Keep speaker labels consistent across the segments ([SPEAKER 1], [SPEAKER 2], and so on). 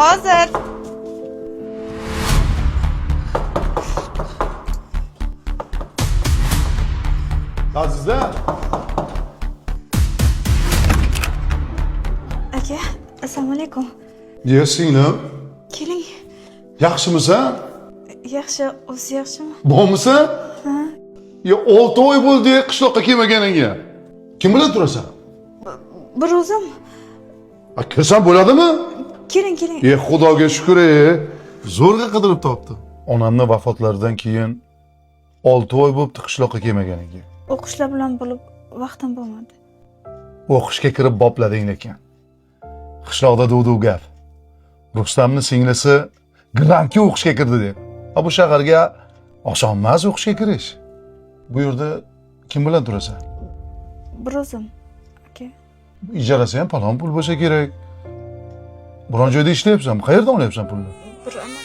[SPEAKER 1] Hozir.
[SPEAKER 2] Azizlar,
[SPEAKER 1] Aka, assalomu alaykum.
[SPEAKER 2] ye singlim,
[SPEAKER 1] Keling.
[SPEAKER 2] yaxshimisan?
[SPEAKER 1] Yaxshi, o'zi yaxshimi?
[SPEAKER 2] Bormisan? Ya 6 oy bo'ldi qishloqqa kelmaganingga. Kim bilan turasan?
[SPEAKER 1] Bir o'zim.
[SPEAKER 2] Kirsam bo'ladimi?
[SPEAKER 1] Keling, keling.
[SPEAKER 2] Xudoga shukr, zo'rg'a qidirib topdim. Onamning vafotlaridan keyin 6 oy bo'libdi qishloqqa kelmaganingga.
[SPEAKER 1] O'qishlar bilan bo'lib vaqtim bo'lmadi.
[SPEAKER 2] O'qishga kirib boplading lekin. Qishloqda duv gap. Rustamning singlisi grantga o'qishga kirdi deb. Bu shaharga oson emas o'qishga kirish. Bu yerda kim bilan turasan?
[SPEAKER 1] Bir o'zim. Aka.
[SPEAKER 2] Ijarasi ham palon pul bo'lsa kerak. Biron joyda ishlayapsan, qayerdan olyapsan pulni?
[SPEAKER 1] Bir hozir.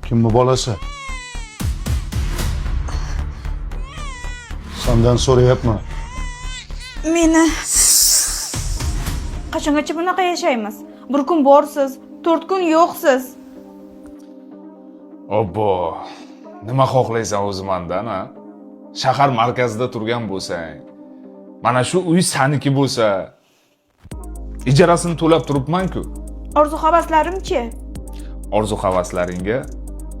[SPEAKER 2] Kimni bolasi? Sendan so'rayapman.
[SPEAKER 1] Meni qachongacha bunaqa yashaymiz? Bir kun borsiz, 4 kun yo'qsiz.
[SPEAKER 3] Obbo, nima xohlaysan o'zi mendan, ha? Shahar markazida turgan bo'lsang, mana shu uy saniki bo'lsa, ijarasini to'lab turibman-ku.
[SPEAKER 1] Orzu-havaslarim-chi?
[SPEAKER 3] Orzu-havaslaringga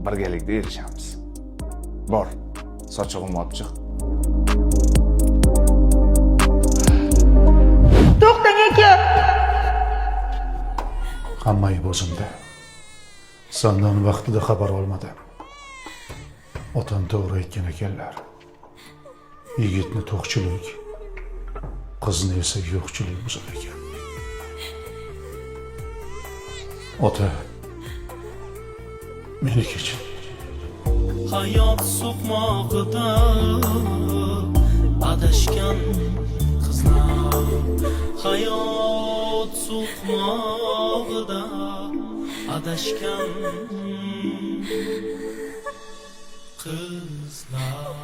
[SPEAKER 3] birgalikda erishamiz. Bor, sochig'imni olib chiq.
[SPEAKER 1] To'xtang aka.
[SPEAKER 2] Hamma ayb o'zimda. Sendan vaqtida xabar olmadim. Otam to'g'ri aytgan ekanlar. Yigitni to'qchilik, qizni esa yo'qchilik buzar ekan. Ota, meni kechir.
[SPEAKER 4] Hayot so'qmoqida adashgan qizlar, hayot so'qmoqida adashgan qizlar.